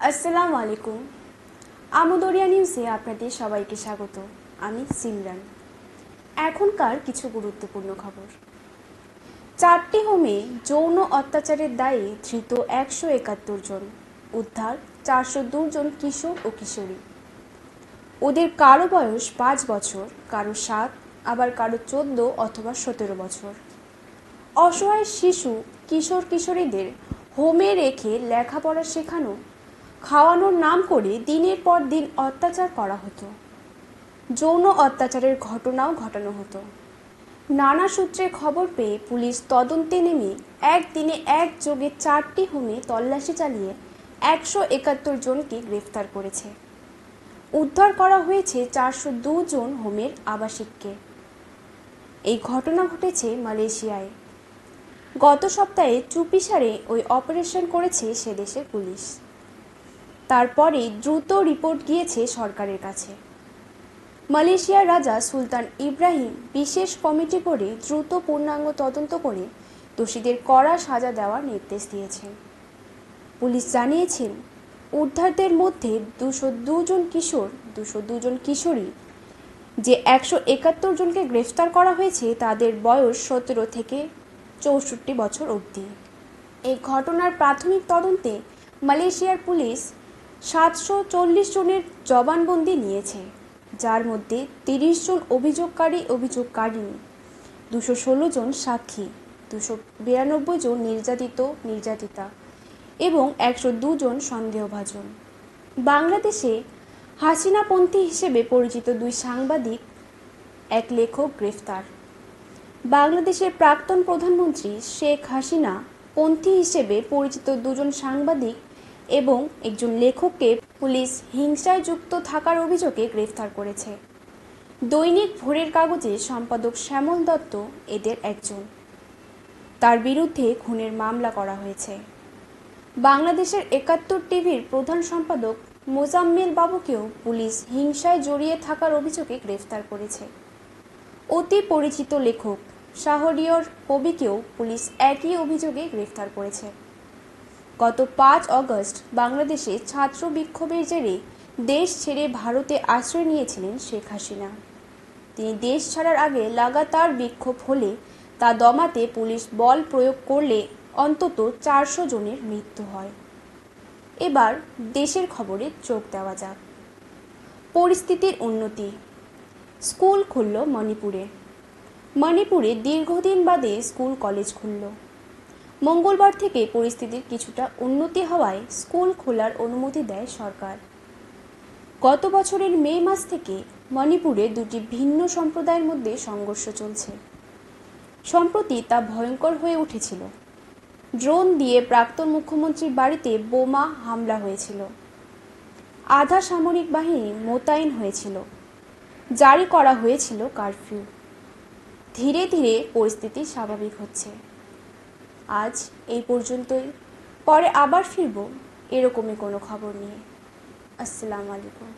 আসসালামু আলাইকুম। আমদরিয়া নিউজে আপনাদের সবাইকে স্বাগত। আমি সিমরান। এখনকার কিছু গুরুত্বপূর্ণ খবর। 4টি হোমে যৌন অত্যাচারের দায়ে ধৃত 171 জন, উদ্ধার 402 জন কিশোর ও কিশোরী। ওদের কারো বয়স 5 বছর, কারো 7, আবার কারো 14 অথবা 17 বছর। অসহায় শিশু কিশোর কিশোরীদের হোমে রেখে লেখাপড়া শেখানো, খাওয়ানোর নাম করে দিনের পর দিন অত্যাচার করা হতো। যৌন অত্যাচারের ঘটনাও ঘটানো হতো। নানা সূত্রে খবর পেয়ে পুলিশ তদন্তে নেমে একদিনে একযোগে 4টি হোমে তল্লাশি চালিয়ে 171 জনকে গ্রেফতার করেছে। উদ্ধার করা হয়েছে 402 জন হোমের আবাসিককে। এই ঘটনা ঘটেছে মালয়েশিয়ায়। গত সপ্তাহে চুপিসারে ওই অপারেশন করেছে সে দেশের পুলিশ। তারপরে দ্রুত রিপোর্ট গিয়েছে সরকারের কাছে। মালয়েশিয়ার রাজা সুলতান ইব্রাহিম বিশেষ কমিটি করে দ্রুত পূর্ণাঙ্গ তদন্ত করে দোষীদের কড়া সাজা দেওয়ার নির্দেশ দিয়েছেন। পুলিশ জানিয়েছেন, উদ্ধারদের মধ্যে 202 জন কিশোর, 202 জন কিশোরী। যে 171 জনকে গ্রেফতার করা হয়েছে তাদের বয়স 17 থেকে 64 বছর অবধি। এই ঘটনার প্রাথমিক তদন্তে মালয়েশিয়ার পুলিশ 740 জনের জবানবন্দি নিয়েছে, যার মধ্যে 30 জন অভিযোগকারিনী, 216 জন সাক্ষী, 292 জন নির্যাতিতা এবং 102 জন সন্দেহভাজন। বাংলাদেশে হাসিনাপন্থী হিসেবে পরিচিত 2 সাংবাদিক, 1 লেখক গ্রেফতার। বাংলাদেশের প্রাক্তন প্রধানমন্ত্রী শেখ হাসিনা পন্থী হিসেবে পরিচিত 2 জন সাংবাদিক এবং 1 জন লেখককে পুলিশ হিংসায় যুক্ত থাকার অভিযোগে গ্রেফতার করেছে। দৈনিক ভোরের কাগজের সম্পাদক শ্যামল দত্ত এদের একজন। তার বিরুদ্ধে খুনের মামলা করা হয়েছে। বাংলাদেশের 71 টিভির প্রধান সম্পাদক মোজাম্মেল বাবুকেও পুলিশ হিংসায় জড়িয়ে থাকার অভিযোগে গ্রেফতার করেছে। অতি পরিচিত লেখক শাহরিয়র কবিকেও পুলিশ একই অভিযোগে গ্রেফতার করেছে। গত 5 অগস্ট বাংলাদেশে ছাত্র বিক্ষোভের জেরে দেশ ছেড়ে ভারতে আশ্রয় নিয়েছিলেন শেখ হাসিনা। তিনি দেশ ছাড়ার আগে লাগাতার বিক্ষোভ হলে তা দমাতে পুলিশ বল প্রয়োগ করলে অন্তত 400 জনের মৃত্যু হয়। এবার দেশের খবরে চোখ দেওয়া যাক। পরিস্থিতির উন্নতি। স্কুল খুলল মণিপুরে। মণিপুরে দীর্ঘদিন বাদে স্কুল কলেজ খুলল। মঙ্গলবার থেকে পরিস্থিতির কিছুটা উন্নতি হওয়ায় স্কুল খোলার অনুমতি দেয় সরকার। গত বছরের মে মাস থেকে মণিপুরে 2টি ভিন্ন সম্প্রদায়ের মধ্যে সংঘর্ষ চলছে। সম্প্রতি তা ভয়ঙ্কর হয়ে উঠেছিল। ড্রোন দিয়ে প্রাক্তন মুখ্যমন্ত্রীর বাড়িতে বোমা হামলা হয়েছিল। আধা সামরিক বাহিনী মোতায়েন হয়েছিল। জারি করা হয়েছিল কারফিউ। ধীরে ধীরে পরিস্থিতি স্বাভাবিক হচ্ছে। আজ এই পর্যন্তই। পরে আবার ফিরব এরকমই কোনো খবর নিয়ে। আসসালামু আলাইকুম।